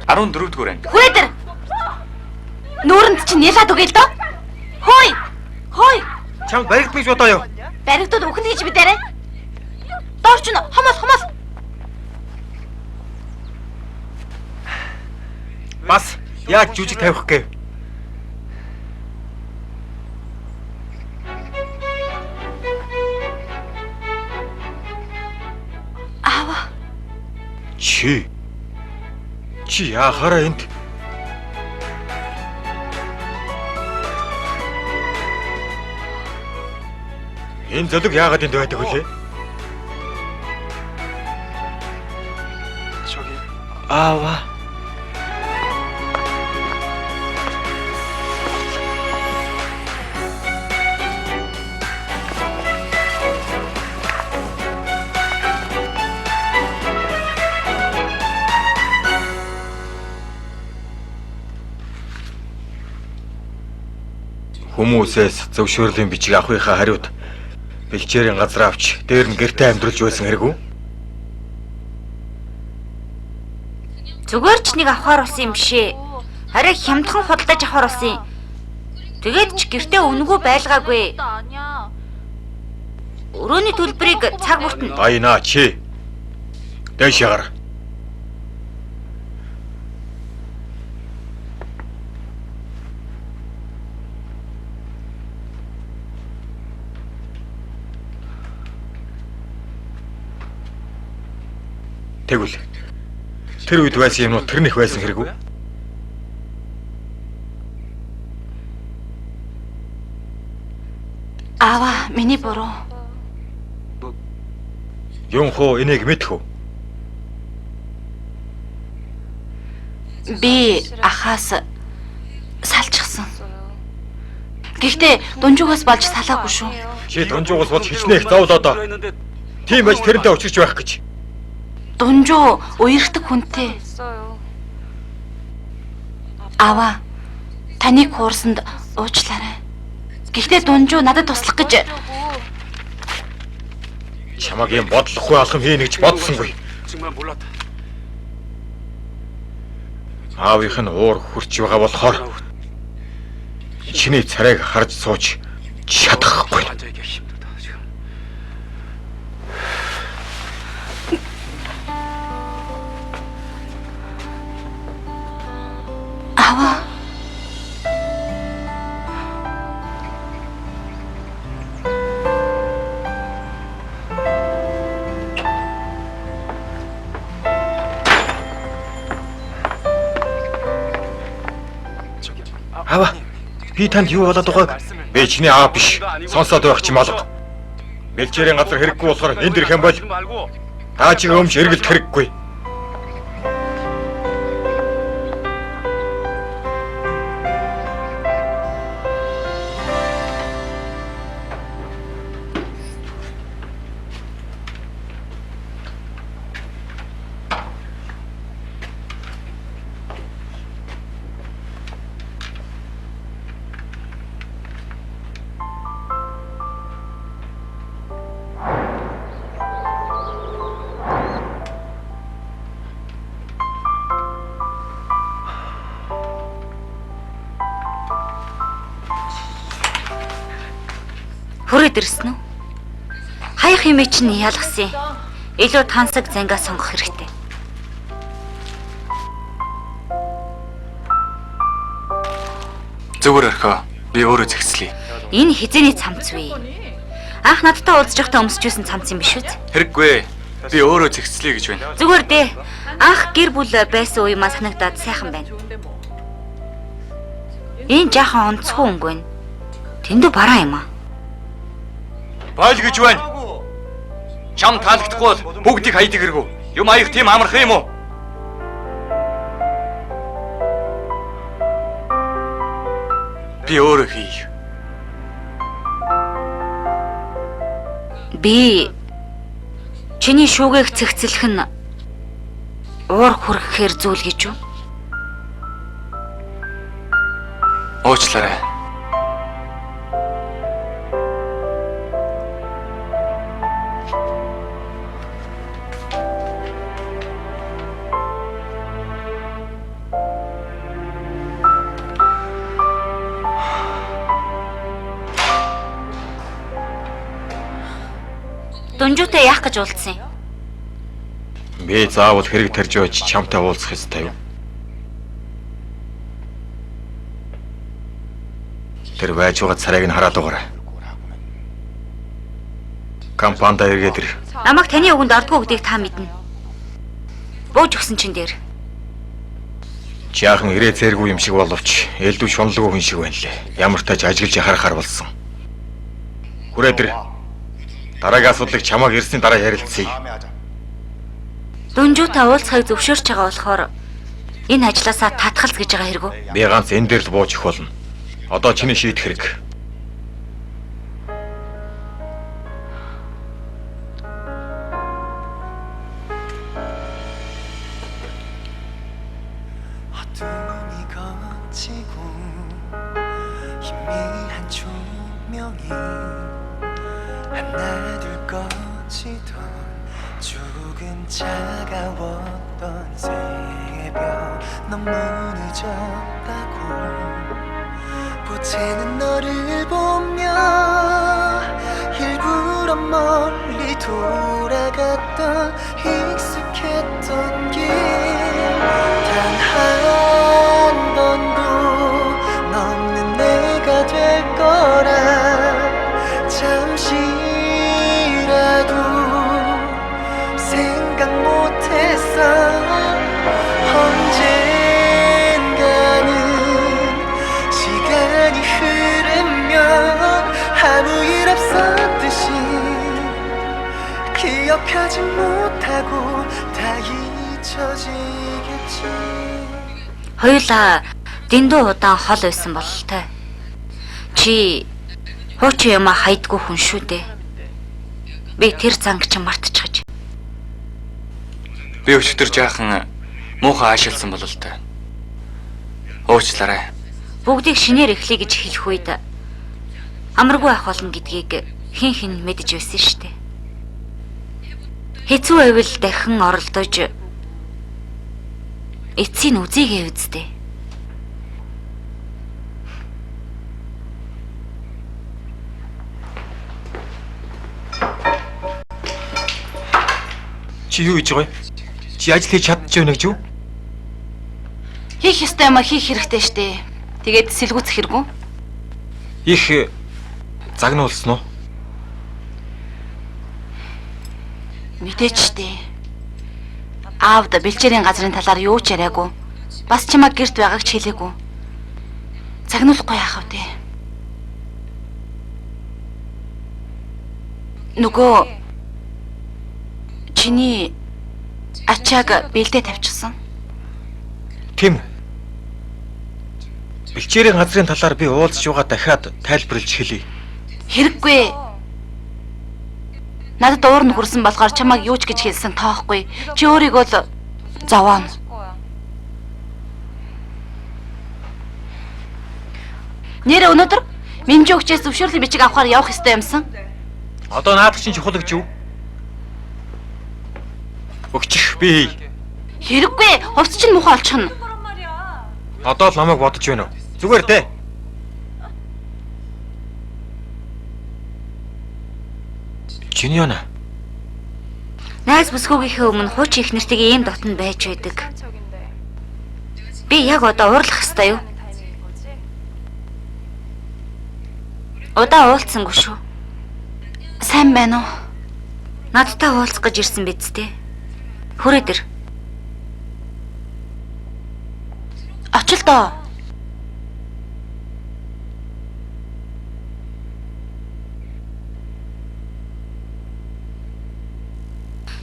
14-р анги. Хүрээдэр. Нүүрэнд чинь ялаад үгүй л дөө. Хөөе. Хөөе. Чамд баригдмиж бодоо юу? Баригдууд үхэн гэж бидээрээ. Доорч нь хомол. Бас яаж жүжиг тавих гээв? Аава. Чи яахаараа энд? Энэ зөлөг яагаад энд байдаг вүлээ? Аава. Хүмүүсээс зөвшөөрлийн бичиг авахынхаа хариуд бэлчээрийн газар авч дээр нь гэртээ амьдруулж байсан хэрэг үү? Зүгээр ч нэг авахар болсон юм бишээ. Харин хямдхан худалдаж авахар болсон юм. Тэгээд ч гэртээ өнгөө байлгаагүй. Өрөөний төлбөрийг цаг бүрт нь Баяна чи. Дэш ягаар. Тэгвэл тэр үед байсан юмнууд тэрнийх байсан хэрэг үү? Аава, миний буруу. Юнхоо энийг мэдэх үү? Би ахаас салчихсан. Гэхдээ дунжуугаас болж салаагүй шүү. Чи дунжуугаас болж хичнээх зовлоо доо. Тийм байж тэрнтэй учирч байх гэж. Дунжуу уярхдаг хүнтэй. Аава, таныг хуурсанд уучлаарай. Гэхдээ дунжуу надад туслах гэж Чамаг юм бодлохгүй алхам хийнэ гэж бодсонгүй. Аавынх нь уур хурч байгаа болохоор чиний царайг харж сууж чадахгүй. Аава. Аава, би танд юу болоод байгааг би чиний аав биш. Сонсоод байх ч юм алга. Бэлчээрийн газар хэрэггүй болохоор энд ирэх юм бол та чи өмч эргэлт хэрэггүй. хүрээд ирсэн үү? Хаях хэмээ чинь ялгсан. Илүү тансаг зангаа сонгох хэрэгтэй. Зүгээр орхоо. Би өөрөө зэгцлэе. Энэ хизээний цамц вэ? Анх надтай уулзж байхдаа өмсөжсэн цамц юм биш үү? Хэрэггүй. Би өөрөө зэгцлэе гэж байна. Зүгээр дээ. Анх гэр бүл байсан үеимаа санагдаад сайхан байна. Энэ жаахан онцгүй өнгө байна. Тэндүү бараа юм аа. Бойл гэж байна. Чам таалагдахгүй бол бүгдийг хайдаг хэрэггүй. Юм аяг тийм амархан юм уу? Би өөрөө хий. Би чиний шүүгээг цэгцлэх нь уур хүрхэхээр зүйл гэж үү? Уучлаарай. Дүнжүүтэй яах гэж уулзсан юм? Би заавал хэрэг тарж байж чамтай уулзах ёстой юу? Тэр байж байгаа царайг нь хараад байгаарай. Компанид эргээд ир. Намайг таны үгэнд ордгоо гэдгийг та мэднэ. Бууж өгсөн чин дээр. Жаахан ирээ зээргүй юм шиг боловч элдв шуналгүй хүн шиг байна лээ. Ямар тач ажиглаж харахаар болсон. Хүрээд ир. Дараагийн асуудлыг чамааг ирсний дараа ярилцъя. Дүнжүүтэй уулзахыг зөвшөөрч байгаа болохоор энэ ажлаасаа татгалз гэж байгаа хэрэг үү? Би ганц энэ дээр л бууж өгөх болно. Одоо чиний шийдэх хэрэг. 어둠이 걷히고 희미한 조명이 하나 둘 꺼지던 조금 차가웠던 새벽 너무 늦었다고 보채는 너를 보며 일부러 멀리 돌아갔던 익숙했던 길 단 한 번도 넘는 내가 될 거라 잠시라도 생각 못했어 언젠가는 시간이 흐르면 아무 일 없었듯이 기억하지 못하고 다 잊혀지겠지. Хоёулаа дэндүү удаан хол байсан бололтой. Чи хуучин юм хайдгүй хүн шүү дээ. Би тэр занг чи мартчихаж. Би өчтөр жаахан муухай аашилсан болол та. Уучлаарай. Бүгдийг шинээр эхлэе гэж хэлэх үед амаргүй ах болно гэдгийг хэн хэн мэдэж байсан шүү дээ. Хэцүү байвал дахин оролдож эцсийн үзийгээ үздэй. Чи юу хийж байгаа юм? Чи ажил хийж чадчих вэ гэж юу? Хийх ёстой юм хийх хэрэгтэй штэ. Тэгээд сэлгүүцэх хэрэггүй. Их загнуулсан уу? Мэдээч штэ. Аавда бэлчээрийн газрын талаар юу ч яриаггүй. Бас чамаа гэрт байгааг ч хэлээгүй. Загнуулахгүй яах вэ? Нөгөө чиний ачааг бэлдээ тавьчихсан. Тийм. Бэлчээрийн газрын талаар би уулзж байгаа дахиад тайлбарлаж хэлье. Хэрэггүй. Надад уур нөхөрсөн болохоор чамааг юу ч гэж хэлсэн тоохгүй. Чи өөрийгөө л зовоон. Нэр өнөөдөр Минжи өгчээс зөвшөөрлийн бичиг авахар явах ёстой юмсан. Одоо наадах чинь чухал гэж юу? Өгчих би. Хэрэггүй. Хувцс чинь муухай олчихно. Одоо л намайг бодож байна уу? Зүгээр дээ. Чиньяна. Найз бүсгүйгийнхээ өмнө хуучин их нэртэйгээ ийм дотнд байж байдаг. Би яг одоо уурлах хэвээр юу? Удаа уулзсангүй шүү. Сайн байна уу? Надтай уулзах гэж ирсэн биз дээ. Хүрээд ир. Очил доо.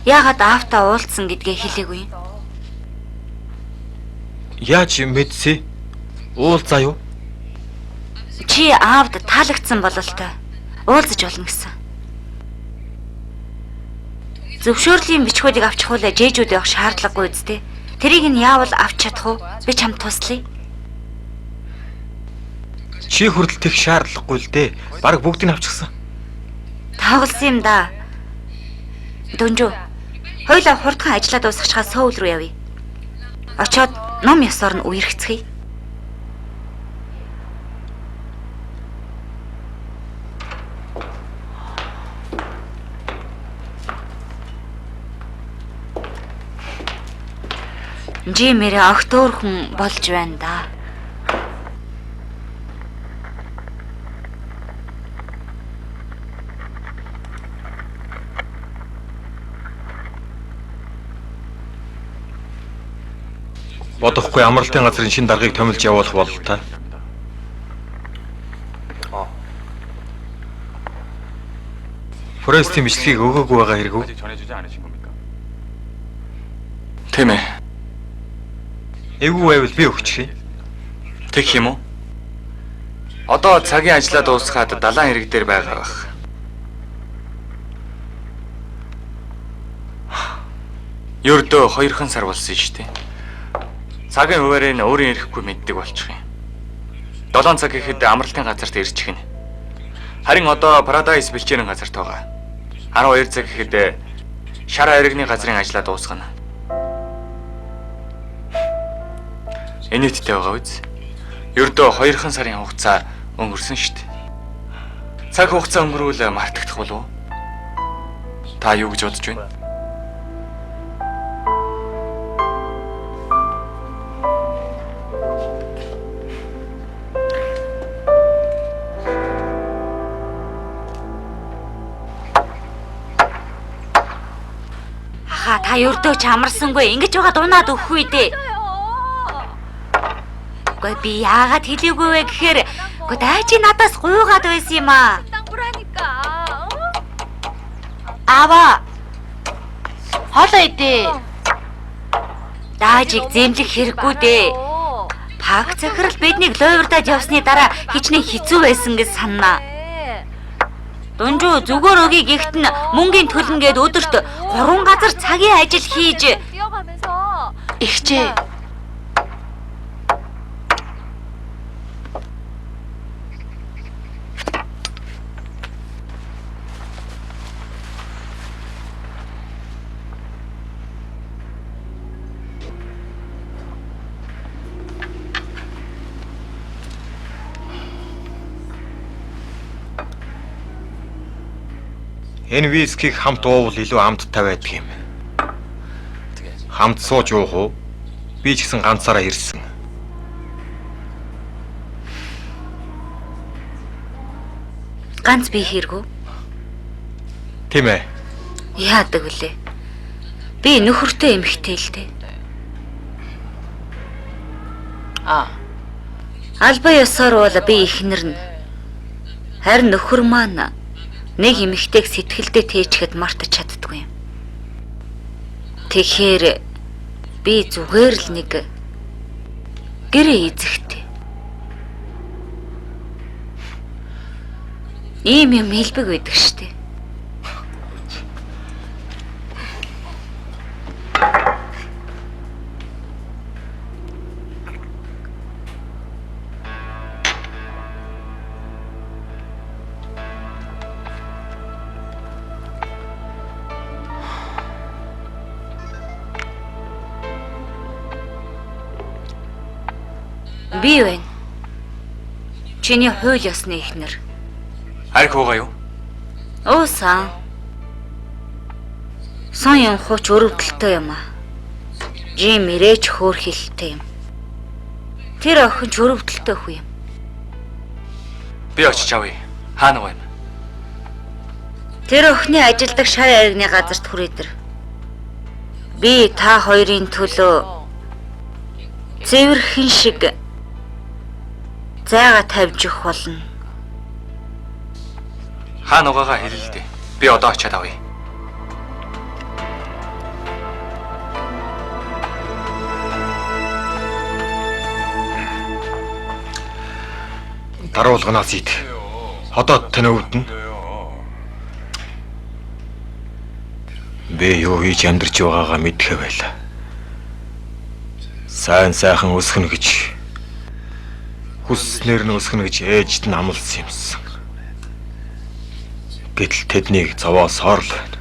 Яагаад аавтаа уулзсан гэдгээ хэлээгүй юм? Яаж мэдсэ? Уулзаа юу? Чи аавд таалагдсан бололтой. Уулзаж болно гэсэн. Зөвшөөрлийн бичгүүдийг авчих уу жээжүүд явах шаардлагагүй үсттэй. Тэрийг нь яавал авч чадах уу? Би чамд туслая. Чи хүртэл тех шаардлагагүй л дээ. Бараг бүгдийг авчихсан. Тоглосон юм да. Дүнжүү. Хоёлаа хурдхан ажиллаа дуусгачгаа сөүл рүү явъя. Очоод ном ёсоор нь үерхцгээе. Жимэрэ огт өөр хүн болж байна да. Бодохгүй амралтын газрын шин даргаыг томилж явуулах бололтой. Форестийн бичлэгийг өгөөгүй байгаа хэрэг үү? Тийм ээ. Эвгүй байвал би өгчих юм. Тэгэх юм уу? Одоо цагийн ажлаа дуусгаад далайн хэрэг дээр байгаа байх. Ердөө 2 сар болсон шүү дээ. Цагийн хуваарийг нь өөрийн ирэхгүй мэддэг болчих юм. 7 цаг гэхэд амралтын газарт ирчих нь. Харин одоо Paradise бэлчээрэн газарт байгаа. 12 цаг гэхэд шар иргэний газрын ажлаа дуусгана. Энэттэй байгаа үз. Ердөө 2 сарын хугацаа өнгөрсөн шүү дээ. Цаг хугацаа өнгөрүүл мартагдах болов уу? Та юу гэж бодож байна? Та ердөө ч амарсангүй ингэж байгаа дунаад өгөхгүй дээ. Гэхдээ би яагаад хэлээгүй вэ гэхээр дайчи надаас гуйгаад байсан юм аа. Аава. Хоолоо идэ. Даажиг зэмлэх хэрэггүй дээ. Пак захирал биднийг лойврдад явсны дараа хичнээн хэцүү байсан гэж санана. Дунжуу зүгээр өгийг ихт нь мөнгөний төлнгээд өдөрт 3 газар цагийн ажил хийж Ихчээ. Энэ вискийг хамт уувал илүү амттай байдаг юм. Хамт сууж уух уу? Би ч гэсэн ганцаараа ирсэн. ганц би хэрэггүй. Тийм ээ. Яадаг вүлээ. Би нөхөртэй эмэгтэй л дээ. Албан ёсоор бол би ихнэр нь. Харин нөхөр маань нэг эмэгтэйг сэтгэлдээ тээчхэд мартаж чаддгүй юм. Тэгэхээр би зүгээр л нэг гэрээ эзэхтэй. Ийм юм хэлбэг байдаг штэ. Би байна. Чиний хууль ёсны ихнэр. Арх уугаа юу? Уусан. Сон юм хууч өрөвдөлтөө юм аа. Жим ирээч хөөрхилтэй юм. Тэр охин ч өрөвдөлтөө хүү юм. Би очиж авъя. Хаана вэ? Тэр охины ажилдаг шар айрны газарт хүрээдэр. Би та хоёрын төлөө цэвэрхэн шиг зайгаа тавьж өгөх болно. Хаана угаагаа хэлээ л дээ. Би одоо очиад авъя. Даруулганаас ид. Ходоод тань өвдөн. Би юу хийж амьдарч байгаагаа мэдхэ байлаа. Сайн сайхан өсгөнө гэж хүсснээр нь өсгөнө гэж ээжд нь амласан юмсан. Гэтэл тэднийг зовоосоор л байна.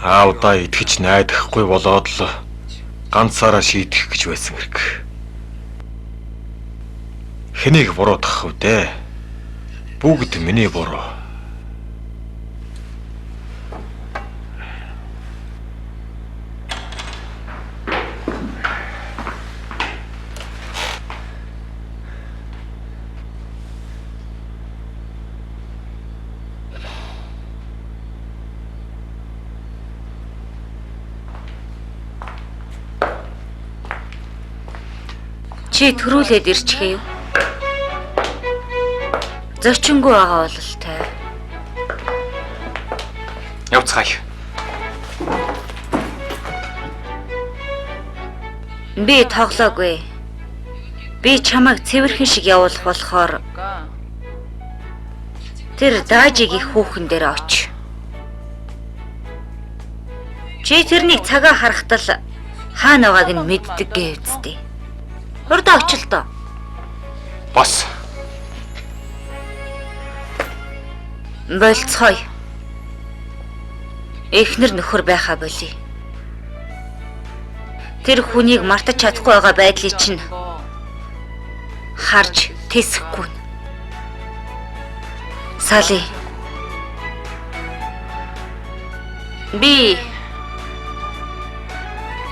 Аавдаа итгэж найдахгүй болоод л ганцаараа шийдэх гэж байсан хэрэг. Хэнийг буруутгах вэ дээ? Бүгд миний буруу. Чи төрүүлээд ирчихээ юу? Зочингүй байгаа бол тай. Явцгаая. Би тоглоогүй. Би чамайг цэвэрхэн шиг явуулах болохоор тэр даажиг их хүүхэн дээр оч. Чи тэрнийг цагаа харахтал хаана байгааг нь мэддэг гээ үсттэй. Хурд оч л доо. Бос. Болцгоё. Эхнэр нөхөр байхаа болий. Тэр хүнийг мартаж чадахгүй байгаа байдлыг чинь харж тэсэхгүй. Сали. Би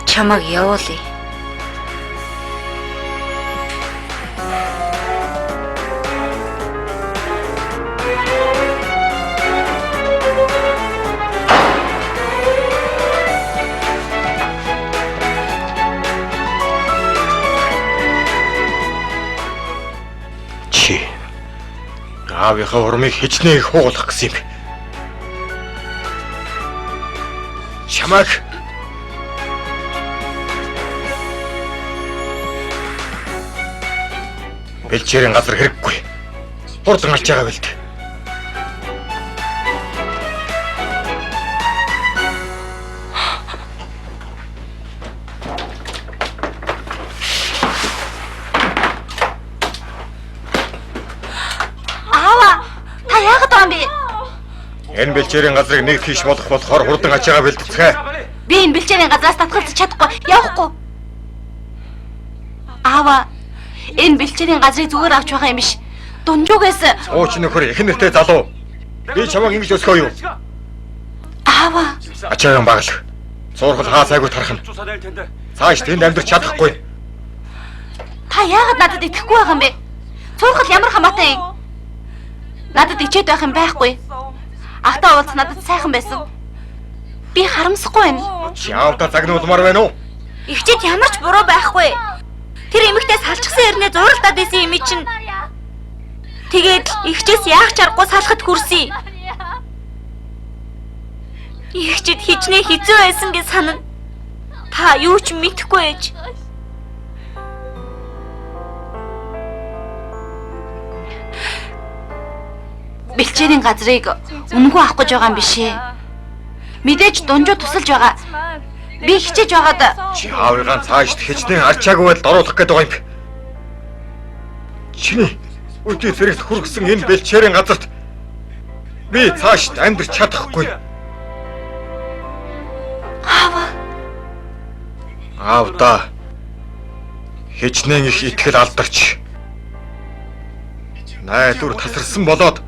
чамайг явуулъя. Чи аавынхаа урмыг хичнээн хуулах гэсэн юм. Чамайг бэлчээрийн газар хэрэггүй. Хурдан алж байгаа бэлт. Аава, та яагаад байгаа юм бэ? Энэ бэлчээрийн газрыг нэг тийш болохоор хурдан алж байгаа бэлтцгээ. Би энэ бэлчээрийн газраас татгалзах чадахгүй, явахгүй. Аава, энэ бэлчээрийн газрыг зүгээр авч байгаа юм биш. Дунжуугаас Ууч нөхөр их нэртэй залуу. Би чамайг ингэж өсгөө юу? аава, Ачаагаан багал. Суурхал хаа сайгүй тархна. Цааш тэнд амьдрах чадахгүй. та яагаад надад итгэхгүй байгаа юм бэ? Цуурхал ямар хамаатай юм? Надад ичээд байх юм байхгүй. Ахтаа уулз надад сайхан байсан. Би харамсахгүй байна. Чи аавда загнуулмаар байна уу? Ихчэд ямар ч буруу байхгүй. Тэр эмэгтэй салчихсан хэрнээ зуралдаад байсан юм чинь. Тэгээд ихчээс яах чаргагүй салахад хүрсэн. Ихчэд хичнээн хэцүү байсан гэж санана. Та юу ч мэдэхгүй ээж. Бэлчээрийн газрыг үнгүй авах гэж байгаа юм биш ээ. Мэдээж дунжуу тусалж байгаа. Би хичээж байгаад Чи аавыгаа цаашд хичнээн арчаагүй байдалд оруулах гээд байгаа юм. Чиний үдий зэрэгт хүргэсэн энэ бэлчээрийн газарт би цаашд амьдрч чадахгүй. Аавда хичнээн их итгэл алдарч найдвар тасарсан болоод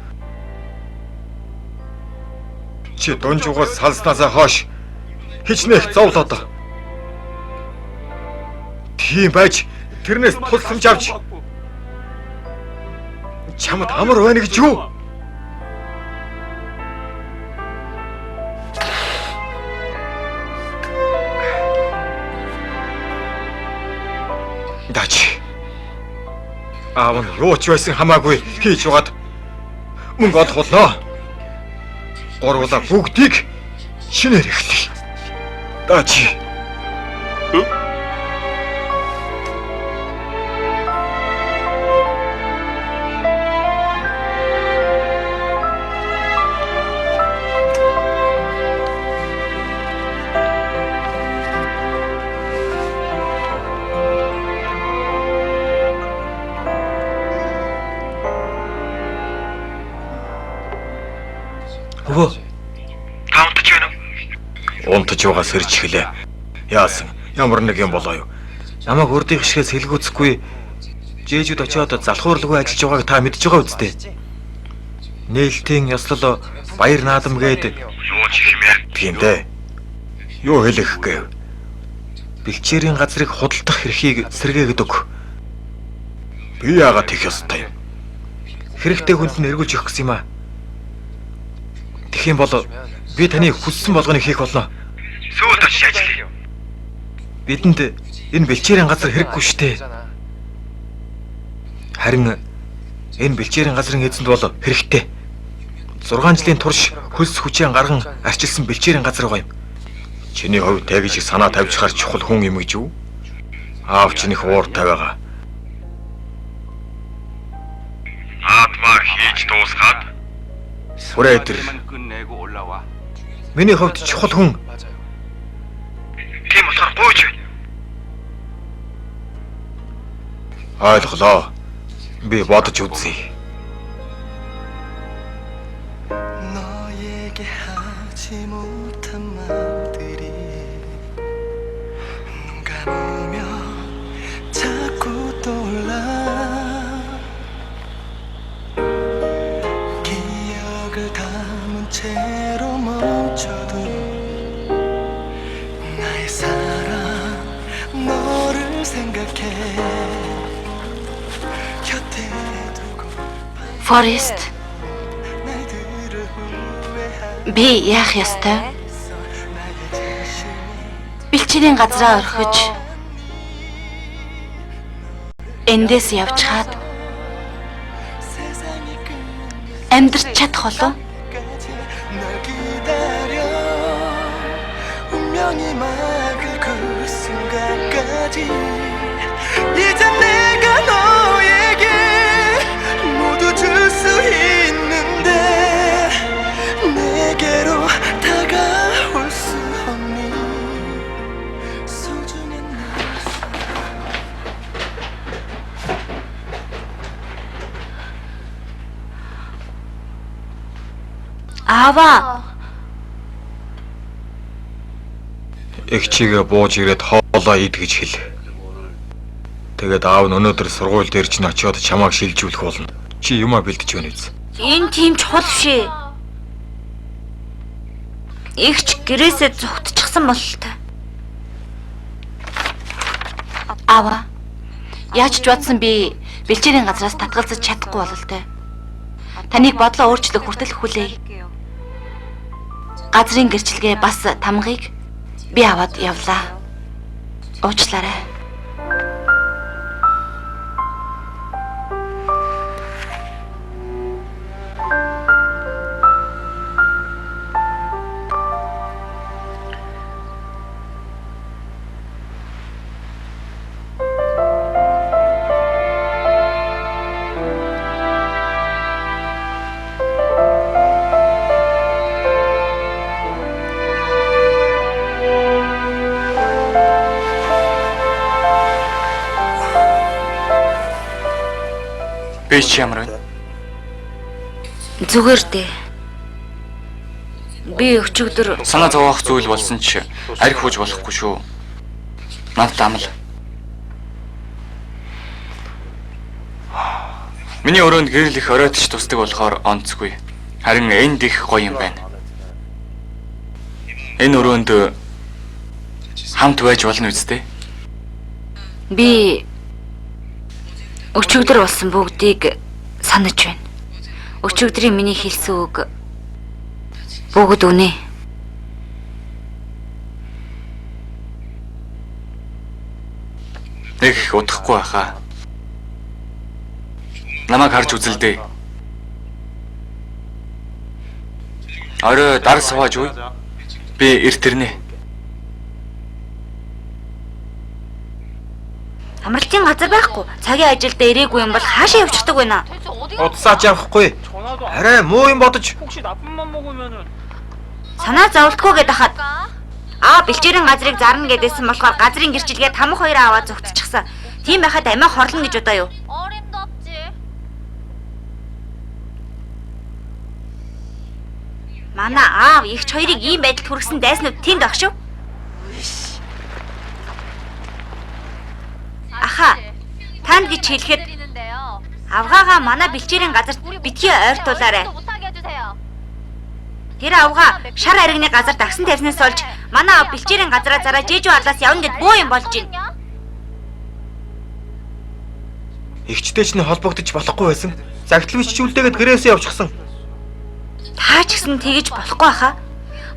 чи дунжуугаас салснасаа хойш хичнээх зовлоод. Тийм байж тэрнээс тусламж авч чамд амар байна гэж юу? Дач. Аав нь юу ч байсан хамаагүй хийж угаад мөнгө олох болно. Гурвуулаа бүгдийг шинээр эхлэе. Дач. Өвөө. Таунтаж байна уу? Унтаж байгаа сэрж эхлээ. Яасан? Ямар нэг юм болоо юу? Намайг урдын хишгээс хэлгүүцэхгүй жээжүүд очиод залхуурлгүй ажиллаж байгааг та мэдж байгаа үстэй. Нээлтийн ёслол баяр наадам гээд юу ч хэмээр гинэ. Юу хэлэх гээв? Бэлчээрийн газрыг худалдах эрхийг сэргээгээд өг. Би яагаад тийх ёстой юм? Хэрэгтэй хүнд нь эргүүлж өгөх гэсэн юм аа. Тэгэх юм бол би таны хүссэн болгоныг хийх болно. Сүүлд очиж ажиллая. Бидэнд энэ бэлчээрийн газар хэрэггүй шүү дээ. Харин энэ бэлчээрийн газрын эзэнд бол хэрэгтэй. 6 жилийн турш хөлс хүчээр гарган арчилсан бэлчээрийн газар байгаа юм. Чиний хувьд тэгж их санаа тавьчихаар чухал хүн юм гэж юу? Аав чинь их ууртай байгаа. Аатмаар хийж дуусгаад хүрээ өдөр. Миний хувьд чухал хүн. Тийм болохоор гуйж байна. Ойлголоо. Би бодож үзье. 너에게 하지 못한 말들이 눈 감으면 자꾸 떠올라 기억을 담은 채로 멈춰도 나의 사랑 너를 생각해 곁에 두고 Форест, 날들을 후회하는 би яах ёстой? Бэлчээрийн газраа орхиж эндээс явчихад 세상이 амьдрч чадах болов? 끝까지 널 기다려 운명이 막을 그 순간까지 이제 내가 너에게 모두 줄 수 있는데 내게로 다가올 수 없니 소중한 내 Аава, Их чигээ бууж ирээд хоолоо ид гэж хэл. Тэгээд аав нь өнөөдөр сургууль дээр ч очиод чамааг шилжүүлэх болно. Чи юмаа бэлдэж байна биз? Энэ тийм чухал биш ээ. Игч гэрээсээ зүгтчихсан бололтой. аава. Яаж ч бодсон би бэлчээрийн газраас татгалзаж чадахгүй болол тээ. Таныг бодлоо өөрчлөх хүртэл хүлээе. Газрын гэрчлэгээ бас тамгыг би аваад явлаа. Уучлаарай. Би ч ямар вэ? Зүгээр дээ. Би өчигдөр Санаа зовоох зүйл болсон ч арх хууж болохгүй шүү. Надад амл. Миний өрөөнд гэрэл их оройтч тусдаг болохоор онцгүй. Харин энд их гоё юм байна. Энэ өрөөнд хамт байж болно үстэй. би өчигдөр болсон бүгдийг санаж байна. Өчигдрийн миний хэлсэн үг бүгд үнэ. Нэг их удахгүй байхаа. Намайг харж үзэлдээ. Орой дар сууж үе. Би эрт ирнэ. Амралтын газар байхгүй. Цагийн ажилдаа ирээгүй юм бол хаашаа явчихдаг вэ наа? Удсаач явахгүй. Арай муу юм бодож. Санаа зовлтгүй гэдээ хаад. Бэлчээрийн газрыг зарна гэдээсэн болохоор газрын гэрчлэгээ тамх хоёроо аваад зүгтчихсан. Тийм байхад амиа хорлно гэж удаа юу? 어림도 없지. Манай аав ихч хоёрыг ийм байдалд хүргэсэн дайснууд тэнд баг шүү. Аха, танд гэж хэлэхэд авгаагаа манай бэлчээрийн газарт битгий ойртуулаарай. Тэр авгаа шар аригны газар дагсан тарснаас олж манай аав бэлчээрийн газараа зараа жээжүү арлаас явна гэд буу юм болж байна. Игчтэй ч холбогдож болохгүй байсан. Загтлвч чүүлдээгээд гэрээсээ явчихсан. Та ч гэсэн тэгэж болохгүй хаа.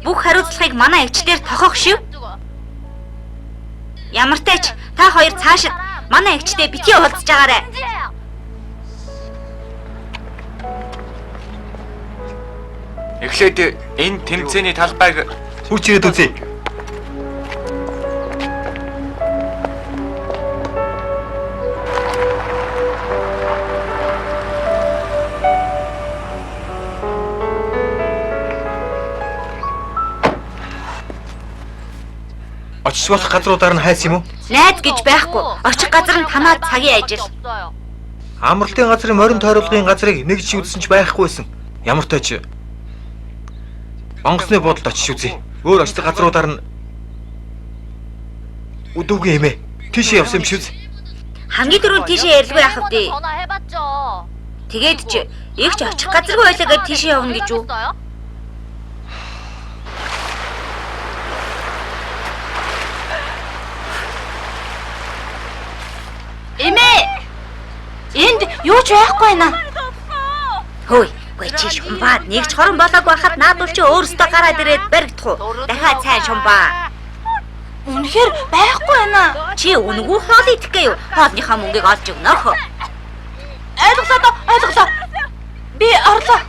Бүх хариуцлагыг манай эгчдээр тохиох шив. Ямар ч тач та хоёр цаашид манай эгчтэй битгий уулзж байгаарай. Эхлээд энэ тэмцээний талбайг Хурц ирээд үзье. Очиж болох газруудаар нь хайс юм уу? Найз гэж байхгүй. Очих газар нь танаа цагийн ажил. Амралтын газрын морин тойруулгын газрыг нэг ч үзсэн ч байхгүйсэн. Ямар тооч онгоцны буудалд очиж үзье. Өөр очдог газруудаар нь үдүүгээ хэмээ. Тийшээ явсан юм шүүз. Хамгийн түрүүнд тийшээ ярилгүй яах вэ? Тэгээд ч их ч очих газаргүй байлаа гэж тийшээ явна гэж үү? Эмээ! Энд юу ч байхгүй байна. Хөөе, гүй чи шумбаад нэг ч хорон болоогүй хахад наадвал чи өөрөөсөө гараад ирээд баригдах уу? Дахиад сайн шумбаа. Үнэхээр байхгүй байна. Чи үнэгүй хоол идэх гээ юу? Хоолныхаа мөнгийг олж өгнөх. Ойлголоо. Би орлоо.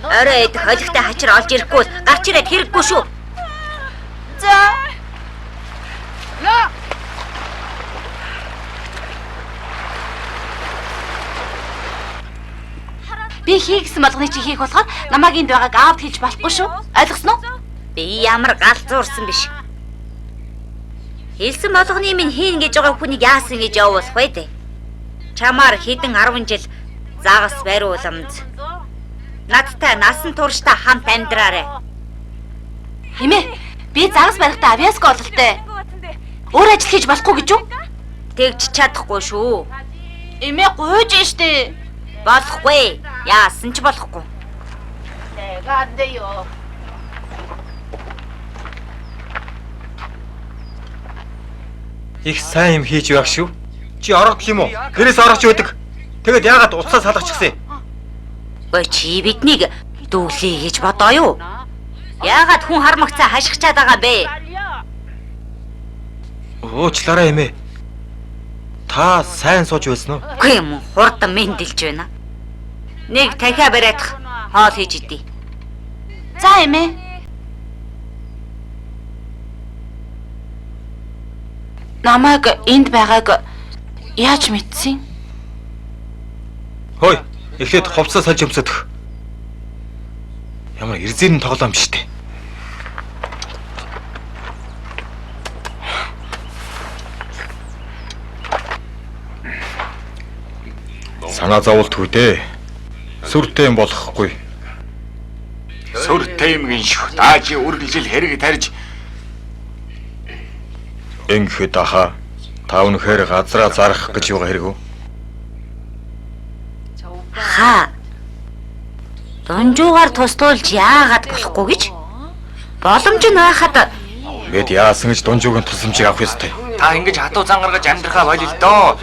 Орой идэх холигтой хачир олж ирэхгүй бол гарч ирээд хэрэггүй шүү. За. Би хийгсэн болгоныг чи хийх болохоор намайг энд байгааг аавд хэлж болохгүй шүү. Ойлгосноо? Би ямар галзуурсан биш. Хэлсэн болгоны минь хийн гэж байгаа хүнийг яасан гэж явуулах вэ дээ. Чамаар хэдэн 10 жил загас бариуламж. Надтай насан туршдаа хамт амьдраарэ. Хэмээ. Би загас барихтаа авиаско ололтой. Өөр ажил хийж болохгүй гэж юу? Тэгж чадахгүй шүү. Эмээ гуйж штэ. Болохгүй. Яасан ч болохгүй. 내가 안 돼요. Их сайн юм хийж байх шүү. Чи орогдол юм уу? Гэрээс орооч өгдөг. Тэгэд яагаад уцаа салгачихсан юм? Ой чи биднийг дүүлээ гэж бодоо юу? Яагаад хүн хармагцаа хашгичаад байгаа бэ? Уучлаарай эмээ. Та сайн сууж байсан уу? Үгүй юм, хурдан мэндэлж байна. Нэг дахиа бариадах хоол хийж идэ. За эмээ. Намайг энд байгааг яаж мэдсэн? Хөөе, эхлээд хувцас салж өмсөдөх. Ямар эрзэрийн тоглоом биш үү? Санаа зовлт хүү дээ. Сүртэй юм болохгүй. сүртэй юм гин шүү. Даажи үргэлжил хэрэг тарьж Ингэхэд аха та үнэхээр газраа зарах гэж байгаа хэрэг үү? Ха. Донжуугаар туслуулж яагаад болохгүй гэж? Боломж нь байхад Бид яасан гэж дунжуугийн тусламжийг авах ёстой. та ингэж хатуу зангаргаж амьдрахаа болил доо.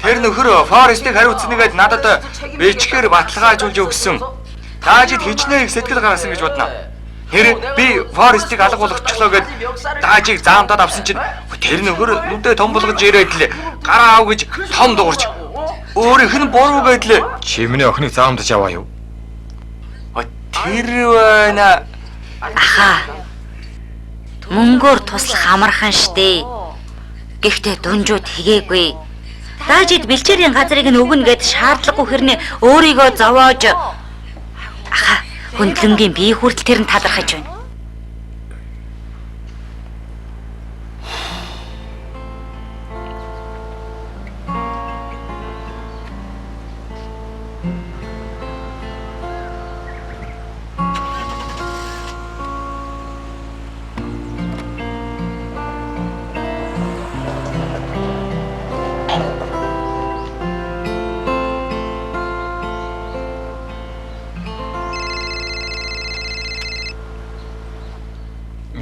Тэр нөхөр Форестыг хариуцсан нэгэд надад бичгээр баталгаажуулж өгсөн. Даажид хичнээн их сэтгэл гаргасан гэж бодно. Тэр би Форестыг алга болгочихлоо гэд даажийг заамдаад авсан чинь тэр нөхөр нүдээ том болгож ирээд л гараа ав гэж том дуурч өөрийнх нь буруу гэдэл Чимний охиныг заамдаж аваа юу? тэр байна. аха. Мөнгөөр туслах амархан штэ. Гэхдээ дунжууд хийгээгүй. Даажид бэлчээрийн газрыг нь өгнө гэд шаардлагагүй хэрнээ өөрийгөө зовоож аха хөндлөнгийн бие хүртэл тэр нь талархаж байна.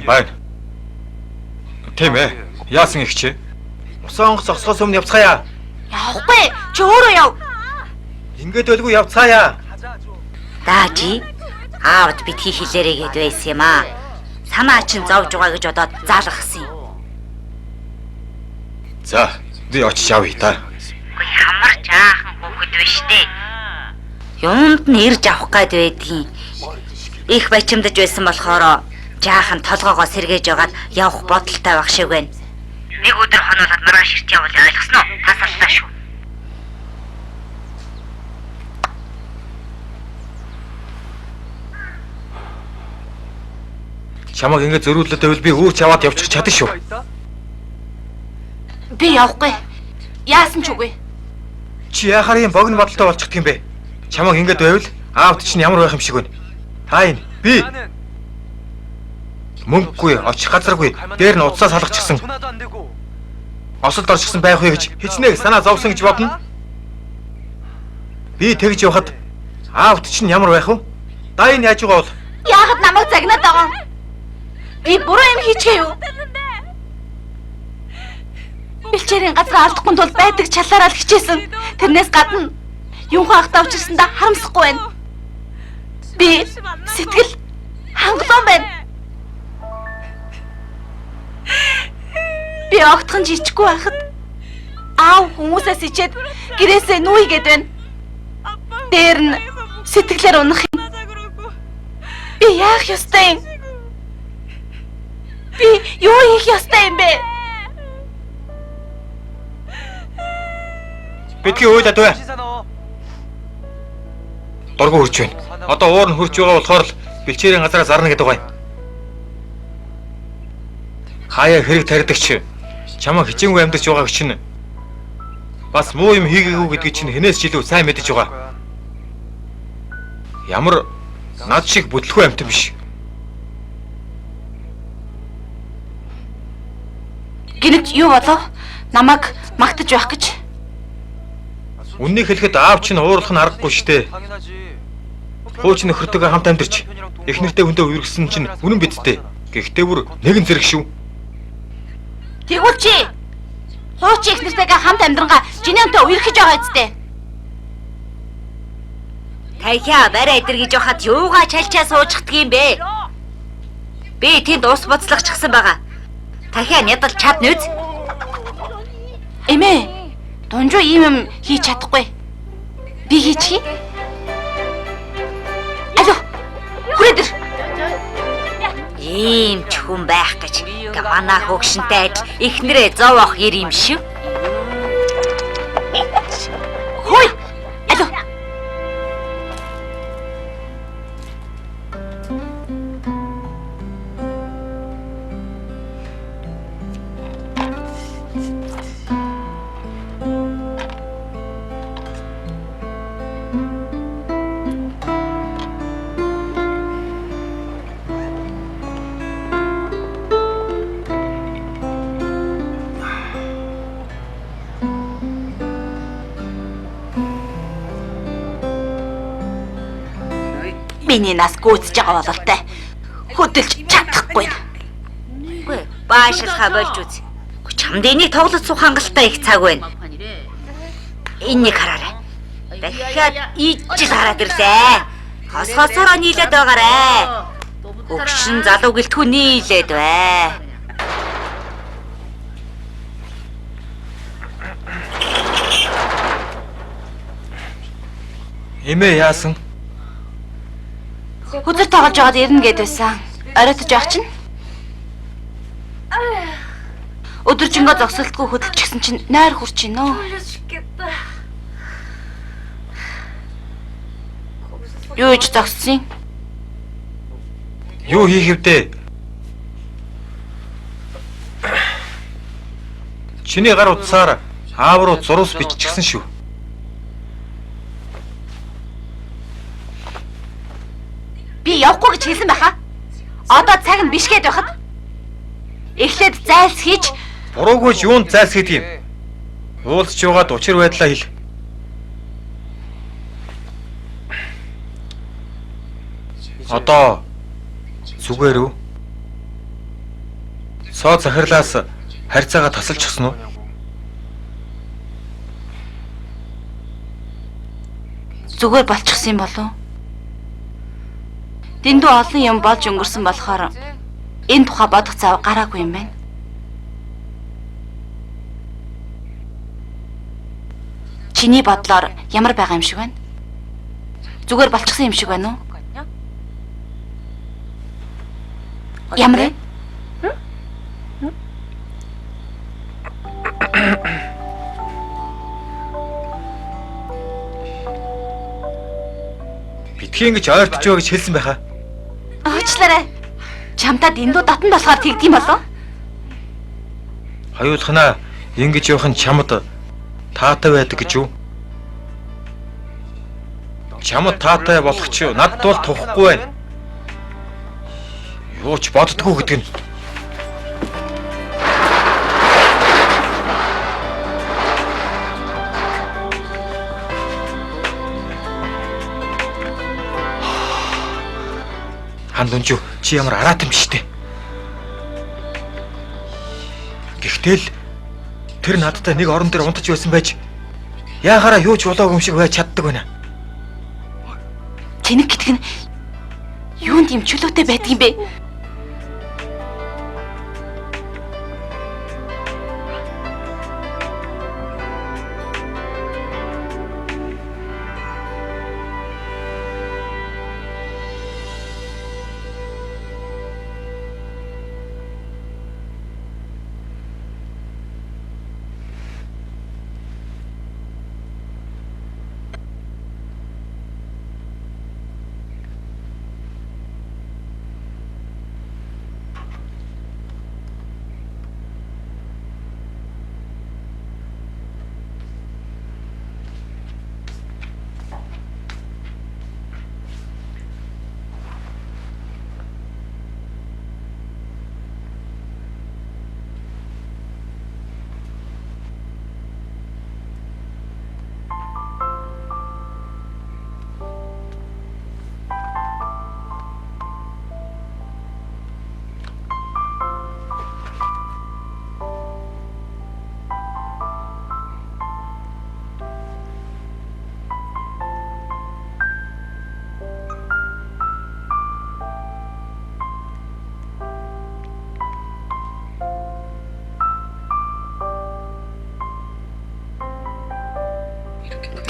Байна. Тийм ээ. Яасан ихчээ? Усонгоц зогсохоос өмнө явцгаая. Явахгүй. Чи өөрөө яв. Ингээд өлгүй явцгаая. Даажи аавд битгий хэлээрэй гэд байсан юм аа. Санаа чинь зовж байгаа гэж бодоод заалгасан юм. За, би очиж авъя та. Үгүй ямар ч аахан хүүхэд биш дээ. Юмд нь ирж авах гээд байдгийн. их баячимдаж байсан болохоор жаахан толгоогоо сэргээж яваад явах бодолтой байх шиг байна. Нэг өдөр хонолоод маргааш ирч явал ойлгосноо? Тасаллаа шүү. Чамаг ингэ зөрүүлээд байвал би үүрч аваад явчих чадна шүү. Би явахгүй. Яасан ч үгүй. Чи яахаар юм богино бодолтой болчихдөг юм бэ? Чамаг ингэж байвал аавд чинь ямар байх юм шиг байна. Хаа энэ? Би мөнгөгүй, очих газаргүй, дээр нь уцаас салгачихсан. Осолд орчихсан байх вэ гэж хичнээн санаа зовсон гэж бодно. Би тэгж явахад аавд чинь ямар байх вэ? Даа энэ яаж байгаа бол? Яагаад намайг загнаад байгаа юм? Би буруу юм хийчихээ юу? Бэлчээрийн газар алдахгүй тул байдаг чалаараа л хичээсэн. Тэрнээс гадна юунхан ахтаа учирсандаа харамсахгүй байна. Би сэтгэл хангалуун байна. Би огтхон жижиггүй байхад аав хүмүүсээс ичээд гэрээсээ нүүйгээд байна. Дээр нь сэтгэлээр унах юм. Би яах ёстой юм? Би юу хийх ёстой юм бэ? Бидний уйлаад бай. Дургу хурж байна. Одоо уур нь хурж байгаа болохоор л бэлчээрийн газараа зарна гэдэг байгаа юм. Хаяа хэрэг таридагч чамаа хичээнгүй амьдарч байгааг чинь бас муу юм хийгээгүй гэдгийг чинь хинээс ч илүү сайн мэдэж байгаа. Ямар над шиг бүтлэхүй амьтан биш. Гинэт юу болов? Намайг магтаж байх гэж. Үннийг хэлэхэд аав чинь уурлах нь аргагүй штэ. Хууч нөхөртөөгөө хамт амьдарч их нэртэй хүндээ үргэлжсэн чинь үнэн бидтэй. Гэхдээ бүр нэгэн зэрэг шүү. Тэгвэл чи хууч их нэртэйгээ хамт амьдрангаа жинэнтэй үерхэж байгаа үсттэй. Таяа барай эдэр гэж явахад юугаа чалчаа сууждаг юм бэ? Би тэнд ус боцлогчсан байгаа. Тахиа нядал чадна үз? Эмээ, Дунжуу ийм юм хийж чадахгүй. Би хийчихье. Алло. Хүрээд ир. Ийм ч хүн байх гэж манай хөгшөнтэй адил ихнэрээ зовоох ир юм шүү. Хөөе. Алло. Миний нас гүйцэж байгаа бололтой. Хөдөлж чадахгүй. Үгүй баашилхаа болж үз. Чамд энийг тоглож суух хангалттай их цаг байна. Энийг хараарай. Дахиад ижил хараад ирлээ. Хосхосороо нийлээд байгаарэ. Өгшин залуу гэлтгүй нийлээд бай. Эмээ яасан? Хөдөр тоглож байгаад ирнэ гэд байсан. Оройтож явах чинь. Өдөржингөө зогсолтгүй хөдөлчихсэн чинь нойр хурч ийн нөө. Юу ч зогссон? Юу хийх вдэ? Чиний гар утсаар аав руу зурус биччихсэн шүү. Би явахгүй гэж хэлсэн байхаа. Одоо цаг нь биш гээд байхад эхлээд зайлс хийж Буруугүй юунд зайлсхийдэг юм? Уулзч яваад учир байдлаа хэл. Одоо зүгээр үү? Соо захирлаас харьцаага тасалчихсан уу? зүгээр болчихсон юм болов уу? Дэндүү олон юм болж өнгөрсөн болохоор энэ тухай бодох зав гараагүй юм байна. Чиний бодлоор ямар байгаа юм шиг байна? Зүгээр болчихсон юм шиг байна уу? Ямар вэ? Битгий ингэж ойртож байгаа гэж хэлсэн байхаа. Уучлаарай. Чамтад эндүү татан болохоор тэгдэм болов? Хоёулахнаа ингэж явах нь чамд таатай байдаг гэж юу? Чамд таатай болох ч надд бол тухгүй байна. Юу ч боддгоо гэдэг нь. Хандунжуу чи ямар араатан биш үү? Гэхдээ л тэр надтай нэг орон дээр унтаж байсан байж яахаараа юу ч болоогүй юм шиг байж чаддаг байна. Тэнэг гэдэг нь юунд юм чөлөөтэй байдаг юм бэ?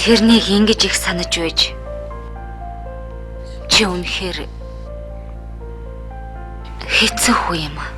Тэрнийг ингэж их санаж байж. Чи үнэхээр хэцүү хүү юм аа.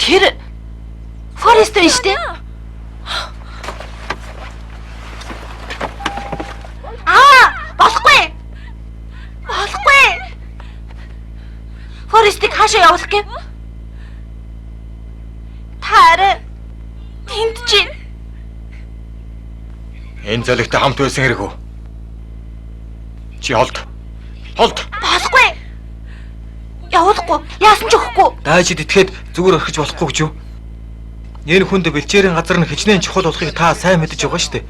Тэр Форест байна шүү дээ. Болохгүй. Болохгүй. Форестыг хаашаа явуулах гэв? Таарэ тэнд чинь. Энэ золигтой хамт байсан хэрэг үү? Чи холд. Болохгүй. Явуулахгүй. Яасан ч өгөхгүй. Дайжид итгээд зүгээр орхиж болохгүй гэж юу? Энэ хүнд бэлчээрийн газар нь хичнээн чухал болохыг та сайн мэдэж байгаа шүү дээ.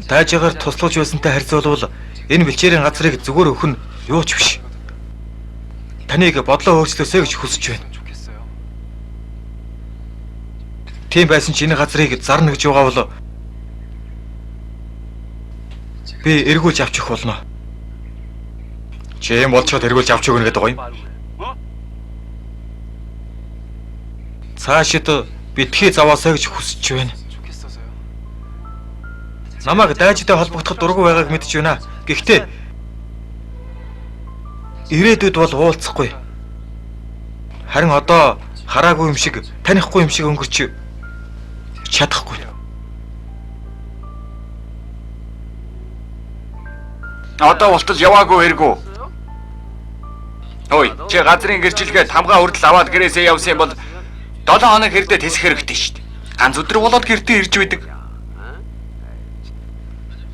Дайжгаар туслаж байсантай харьцуулбал энэ бэлчээрийн газрыг зүгээр өгөх нь юу ч биш. Таныг бодлоо өөрчлөөсэй гэж хүсэж байна. Тийм байсан ч энэ газрыг зарна гэж байгаа бол би эргүүлж авчих болно. Чи юм болчоод эргүүлж авч өгнө гэдэг гоё юм. Цаашид битгий заваасаа гэж хүсэж байна. Намайг дайжтай холбогдоход дургүй байгааг мэдэж байна. Гэхдээ ирээдүйд бол уулзахгүй. Харин одоо хараагүй юм шиг, танихгүй юм шиг өнгөрч чадахгүй. Одоо болтол яваагүй хэрэггүй. Ой, чи газрын гэрчлэгээ тамгаа хүртэл аваад гэрээсээ явсан юм бол 7 хоног хэрдээ тэсэх хэрэгтэй шүү дээ. Ганц өдөр болоод гэртээ ирж байдаг.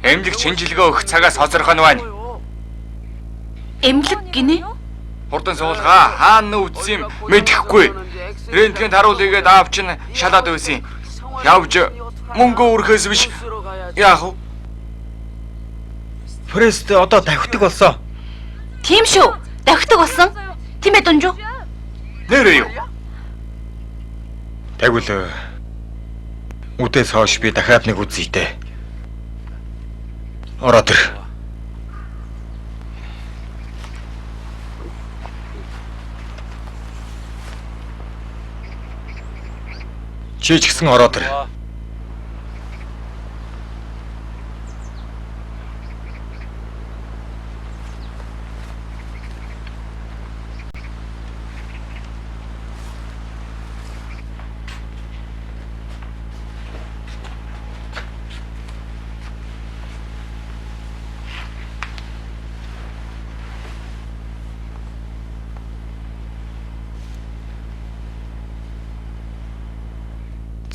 Эмнэлэг шинжилгээ өгөх цагаас хозрох нь байна. Эмнэлэг гинэ? Хурдан суулгаа хаана нүдсэн юм мэдэхгүй. Рентген харуулъягээд аав чинь шалаад байсан. Явж мөнгө өрхөөс биш. Яах вэ? Форест одоо давхдаг болсон. Тийм шүү. Давхдаг болсон. тийм ээ Дунжуу? Нэрээ юу? Тэгвэл үдээс хойш би дахиад нэг үзье. Ороод ир. Чи ч гэсэн ороод ир.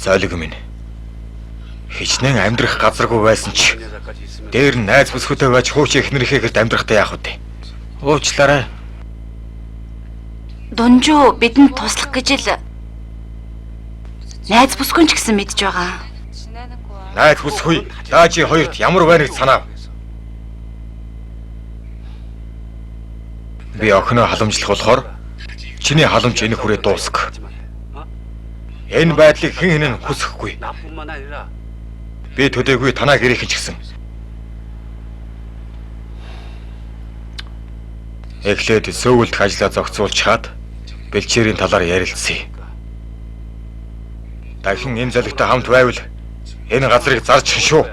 Зойлог минь. Хичнээн амьдрах газаргүй байсан ч дээр нь найз бүсгүүтэй байж хууч эхнэрийнхээ гэрт амьдрахтай яах вэ? Уучлаарай. Дунжуу бидэнд туслах гэж л найз бүсгүй ч гэсэн мэдж байгаа. Найз бүсгүй даажи хоёрт ямар байрыг санаа. Би охиноо халамжлах болохоор чиний халамж энэ хүрээ дуусах. Энэ байдлыг хэн хэн нь хүсэхгүй. Би төдөөгүй танаа гэрийнхэн ч гэсэн. Эхлээд сөүлдэх ажлаа зохицуулж чад бэлчээрийн талаар ярилцъя. Дахин энэ золигтой хамт байвал энэ газрыг зарчих шүү.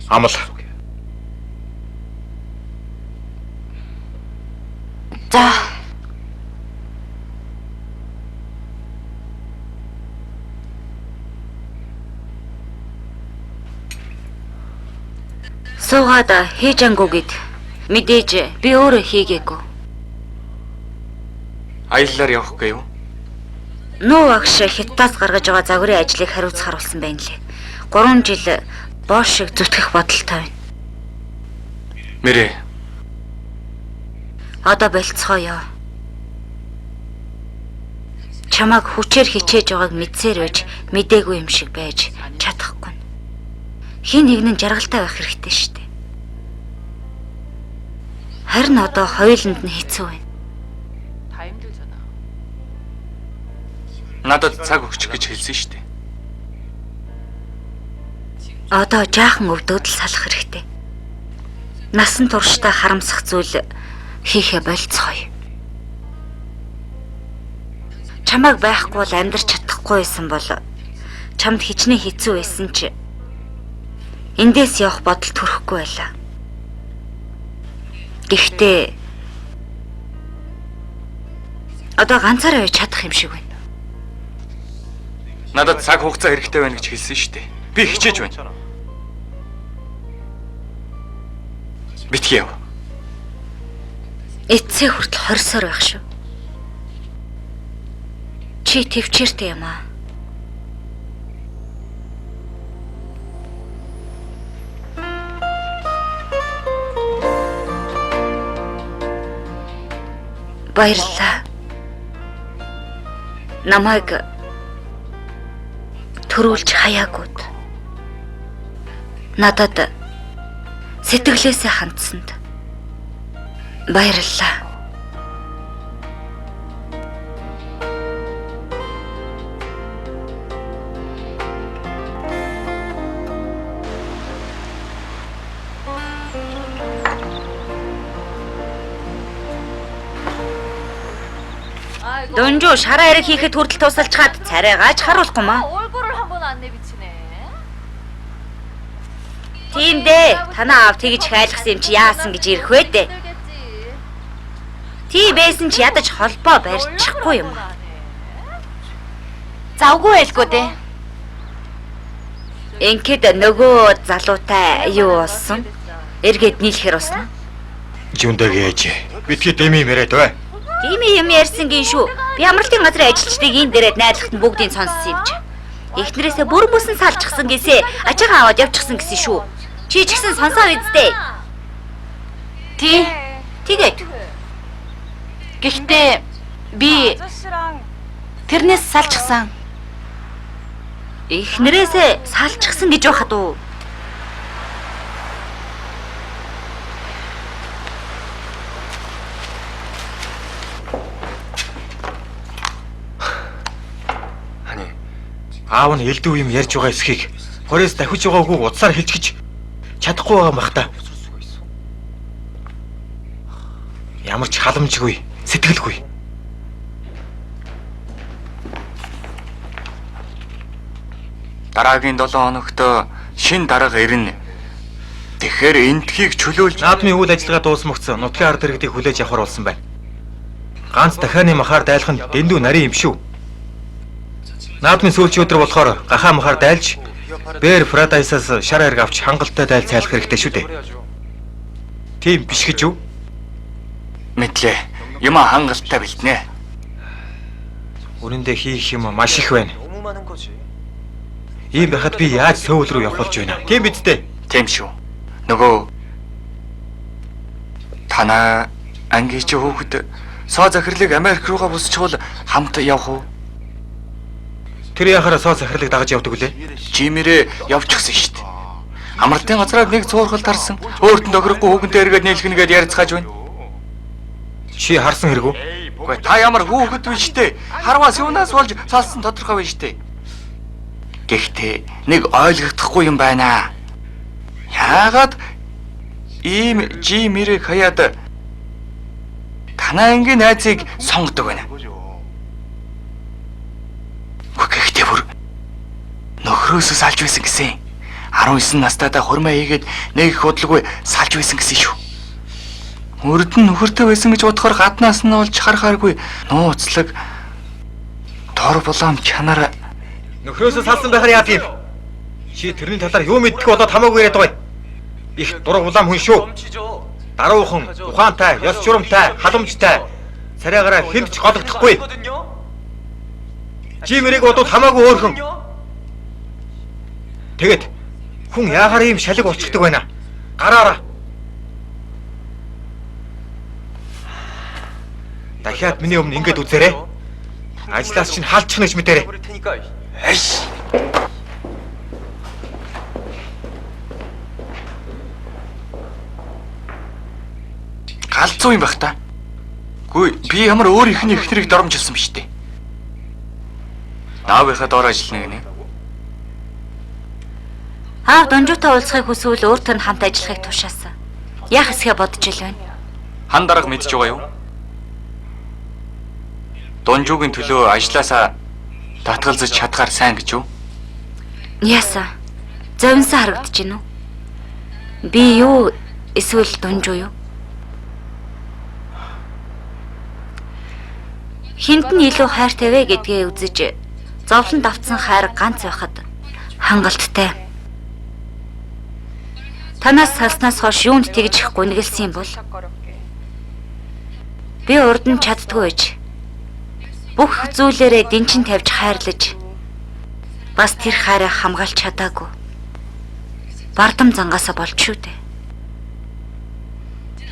Амал. За. Суугаад хийж ангуу гэд мэдээж би өөрөө хийгээгүй. Аяллаар явахгүй юу? Нөө агш хятадаас гаргаж байгаа загварын ажлыг хариуцах харуулсан байна лээ. 3 жил боош шиг зүтгэх бодолтой байна. Мэрээ. Одоо болцгоё. Чамайг хүчээр хичээж байгааг мэдсээр байж мдээгүй юм шиг байж чадахгүй. Хин нэг нь жаргалтай байх хэрэгтэй шүү дээ. Харин одоо хоёуланд нь хэцүү байна. Надад цаг өгчих гэж хэлсэн шүү дээ. Одоо жаахан өвдөөдөл салах хэрэгтэй. Насан туршдаа харамсах зүйл хийхэ болцгоё. Чамайг байхгүй бол амьдрч чадахгүй байсан бол чамд хичнээн хэцүү байсан ч эндээс явах бодол төрөхгүй байлаа. Гэхдээ одоо ганцаараа байж чадах юм шиг байна. Надад цаг хугацаа хэрэгтэй байна гэж хэлсэн шүү дээ. Би хичээж байна. Битгий яв. Эцсээ хүртэл хорсоор байх шүү. Чи төвчээртэй юм аа. Баярлалаа. Намайг төрүүлж хаяагууд. Надад сэтгэлээсээ хандсанд баярлалаа. Дунжуу шараа хэрэг хийхэд хүртэл тусалж хаад царайгаач харуулахгүй маа. 얼굴을 한번 안 내비치네. Тийм дээ. Танаа аав тэгж хайлгсан юм чи яасан гэж ирэх вэ дээ. 힘들겠지. Тий байсан чи ядаж холбоо барьчихгүй юм. Завгүй байлгүй дээ. Ингээд нөгөө залуутай юу болсон? Эргээд нийлэхэр болсон. Жүндэг ээж. Битгий дэми мэрэд бай. Тийм юм ярьсангийн шүү. Би амралтын газрын ажилчдыг энэ дээрээ найдлагт нь бүгдийг сонссон юм чи. Эхнэрээсээ бүр бүсэн салчихсан гэсээ ачаагаа аваад явчихсан гэсэн шүү. Чи ч гэсэн сонсоо үздэй. Тий. Тэгээд Гэхдээ би 아저씨랑 тэрнээс салчихсан. эхнэрээсээ салчихсан гэж байхад уу? Аав нь элдв юм ярьж байгаа эсхийг Хорээс дахиж байгаа үгийг утсаар хэлчихэж чадахгүй байгаа мах та. Ямар ч халамжгүй, сэтгэлгүй. Дараагийн 7 хоногт шин дарга ирнэ. Тэгэхээр энтхийг чөлөөлж Наадмын үйл ажиллагаа дуусмагц нутгийн ард иргэдийг хүлээж авахар болсон байна. Ганц дахианы махаар дайлах нь дэндүү нарийн юм шүү. Наадмын сүүлчийн өдөр болохоор гахаа махаар дайлж Бэр Фрадайсаас шар арга авч хангалттай дайл цайлах хэрэгтэй шүү дээ. Тийм биш гэж юу? мэдлээ. Юм хангалттай бэлтнэ. Үнэндээ хийх юм маш их байна. Ийм байхад би яаж сөүл рүү явах болж байна? Тийм биз дээ. Тийм шүү. Нөгөө танаа ангийн чи хүүхэд соо захирлыг Америк руугаа босчихвол хамт явах уу? Тэр яхаараа соо захирлыг дагаж явдаг үлээ. Жимэрээ явчихсан шүү дээ. Амралтын газраар нэг цуурхал тарсан. Өөртөө тохирохгүй хүүхэнтэй эргээд нийлхнэгээд ярицгааж байна. Чи харсан хэрэг үү? Үгүй та ямар хүүхэд вэ штэ? Харвас юунаас болж салсан тодорхой байна штэ. Гэхдээ нэг ойлгохдохгүй юм байна. Яагаад ийм Жимэрийг хаяад танаа ангийн найзыг сонгодог байна? Гэхдээ бүр нөхрөөсөө салж байсан гэсэн. 19 настайдаа хурмаа хийгээд нэг их удалгүй салж байсан гэсэн шүү. Өрд нь нөхөртэй байсан гэж бодохоор гаднаас нь болж харахааргүй нууцлаг тор булаам чанар. Нөхрөөсөө салсан байхаар яа тийм? Чи тэрний талаар юу мэддэг болоод хамаагүй яриад байгаа юм. Их дург улаам хүн шүү. Даруухан, ухаантай, ёс журамтай, халамжтай. Царайгаараа хүнд ч голөгдөхгүй. Жимэрийг бодвол хамаагүй өөрхөн. Тэгэд хүн яагаар ийм шалиг болчихдог байна? Гараараа. Дахиад миний өмнө ингэж үзээрэй. Ажлаас чинь халдчих гэж мэдээрэй. Эш. Галзуу юм байх та. Гүй би ямар өөр ихний ихнэрийг доромжилсан биш үү? Наавынхаа доор ажиллана гинэ. Аав Донжуутай уулзахыг хүсвэл өөртөө нь хамт ажиллахыг тушаасан. Яах эсхэ бодож ил байна. Хан дарга мэдж байгаа юу? Донжуугийн төлөө ажилласаа татгалзаж чадгаар сайн гэж юу? Яасан? Зовнсан харагдаж байна уу? Би юу эсвэл Донжуу юу? Хинт нь илүү хайртай вэ гэдгээ үзэж зовлон давтсан хайр ганц байхад хангалттай. Танаас салснаас хойш юунд тэгж их гүнгэлсэн юм бол? Би урд нь чаддгүй байж. Бүх зүйлээрээ дэнчин тавьж хайрлаж бас тэр хайраа хамгаалж чадаагүй. Бардам зангаасаа болж шүү дээ.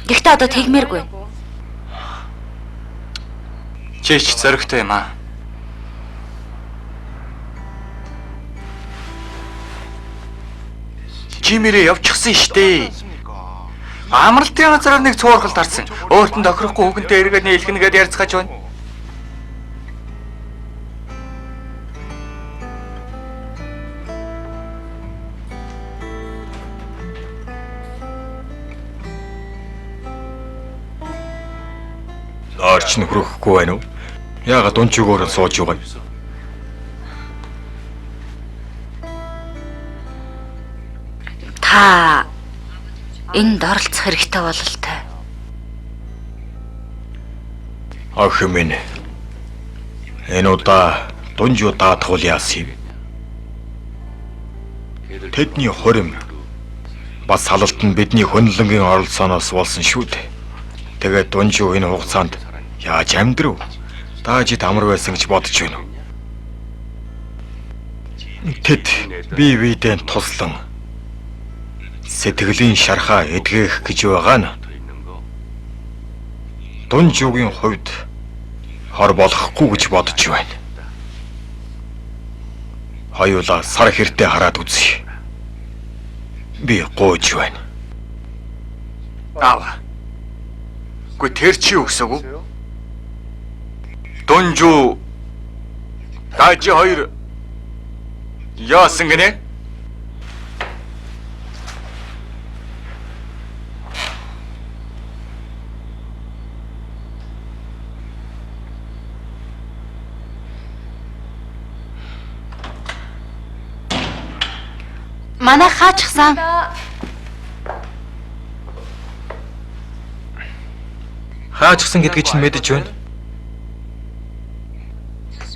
Гэхдээ одоо тэгмээргүй. Чич зөрөгтэй юм аа. Жимэрээ явчихсан штэ. Амралтын газраар нэг цуурхал тарсан. Өөртөө тохирохгүй хүүхэнтэй эргээд нийлхнэгээд ярилцгааж байна. Арч нөхрөхгүй байна уу? Яагаад Донжуугаар сууж байгаа юм? Та энд оролцох хэрэгтэй бололтой. Ах минь. Энэ удаа Донжуу даатгуул яасан юм? Тэдний хорим бас салалт нь бидний хөндлөнгийн оролцооноос болсон шүү дээ. Тэгээд Донжуу энэ хугацаанд яаж амьдрав? Даажид амар байсан гэж бодож байна уу? Тэд бие биедээ туслан сэтгэлийн шархаа эдгэх гэж байгаа нь Донжуугийн хувьд хор болохгүй гэж бодож байна. Хоёулаа сар хэртэй хараад үзье. Би гооч байна. Аава. Гүй тэр чи юу гэсэн үг? Донжуу Даажи хоёр Яасан гинэ? Манай хаачихсан. Хаажсан гэдгийг чинь мэдэж байна.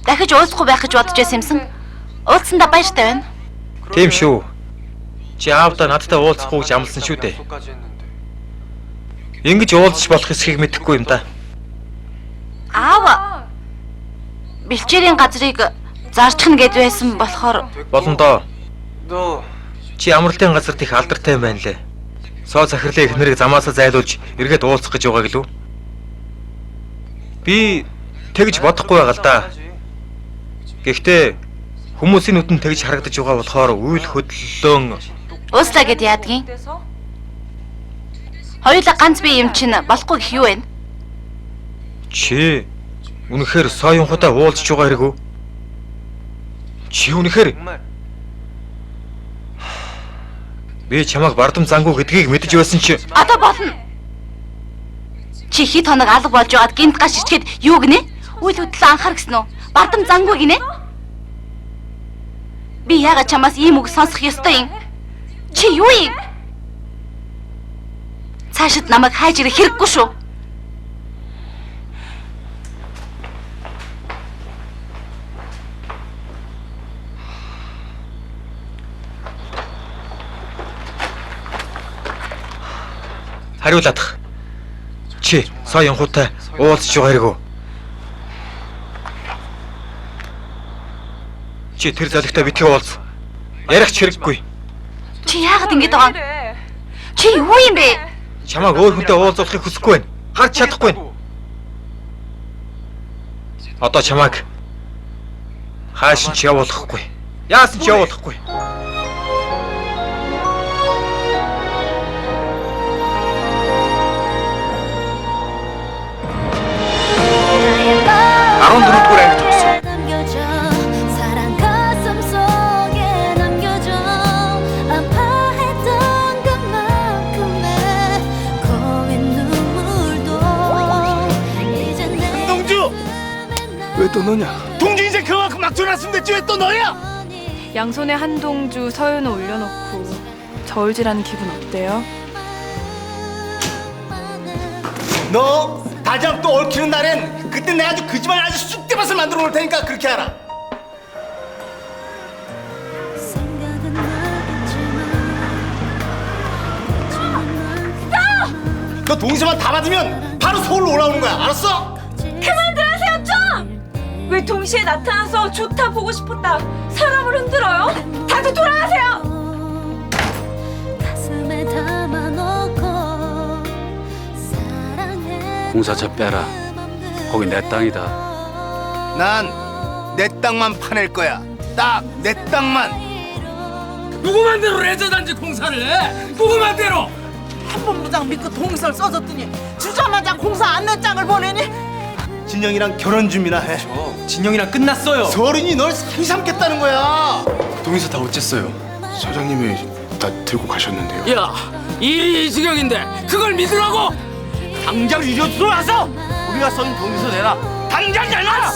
Дахиж уулзахгүй байх гэж бодож байсан юмсан. Уулзсандаа баяртай байна. Тийм шүү. Чи аавда надтай уулзахгүй гэж амласан шүү дээ. Ингэж уулзч болох эсхийг мэдэхгүй юм да. Аав. Бэлчээрийн газрыг зарчихна гэд байсан болохоор Болно доо. Чи амралтын газарт их алдартай юм байна лээ. Соо захирлын эхнэрийг замаасаа зайлуулж эргээд уулзах гэж байгаа гэлүү? Би тэгж бодохгүй байгаа л да. Гэхдээ хүмүүсийн нүдэнд тэгж харагдаж байгаа болохоор үйл хөдлөлөөн ууслаа гэд яадгийн. Хоёулаа ганц бие юм чинь болохгүй гэх юу вэ? чи үнэхээр соёнхотой уулзж байгаа хэрэг үү? Чи үнэхээр би чамайг бардам зангуу гэдгийг мэдэж байсан чи Одоо болно. Чи хэд хоног алга болж байгаад гинт гаш ичгээд юу гинэ? Үйл хөдлөлөө анхаар гэсэн үү? Бардам зангуу гинэ? Би яагаад чамаас ийм үг сонсох ёстой юм? Чи юу юм? Цаашид намайг хайж ирэх хэрэггүй шүү. хариулаадах. Чи соёнхотой уулзж байгаа хэрэг үү? Чи тэр залгитай битгий уулз. Ярих ч хэрэггүй. Чи яагаад ингэж байгаа юм? Чи юу юм бэ? Чамайг өөр хүнтэй уулзуулахыг хүсэхгүй байна. Харж чадахгүй байна. Одоо чамайг хаашин ч явуулахгүй. Яасан ч явуулахгүй. Дөрөвдүгээр ангид төгсөв. 사랑 가슴 속에 남겨줘 아파했던 그만큼의 고인 눈물도 이제 내 동주! 왜 또 너냐? 동주 인생 그만큼 막혀놨으면 됐지 왜 또 너야? 양손에 한동주 서윤을 올려놓고 저울질하는 기분 어때요? 너 다짐 또 얽히는 날엔 그때 내가 아주 그 집안에 아주 쑥대밭을 만들어 놓을 테니까 그렇게 알아. 생각은 나겠지만 너 동의서만 다 받으면 바로 서울로 올라오는 거야. 알았어? 그만들으세요 좀! 왜 동시에 나타나서 좋다 보고 싶었다 사람을 흔들어요? 다들 돌아가세요! 가슴에 담아놓고 사랑해 공사차 빼라. 거기 내 땅이다. 난 내 땅만 파낼 거야. 딱 내 땅만. 누구 맘대로 레저단지 공사를 해? 누구 맘대로? 한본부장 믿고 동의서를 써줬더니 주자마자 공사 안내장을 보내니 진영이랑 결혼 준비나 해. 진영이랑 끝났어요. 서른이 널 사위 삼겠다는 거야. 동의서 다 어쨌어요? 사장님이 다 들고 가셨는데요. 야, 일이 이 지경인데 그걸 믿으라고? 당장 유조수로 와서 우리가 쏜 동의서 내라. 당장 내놔.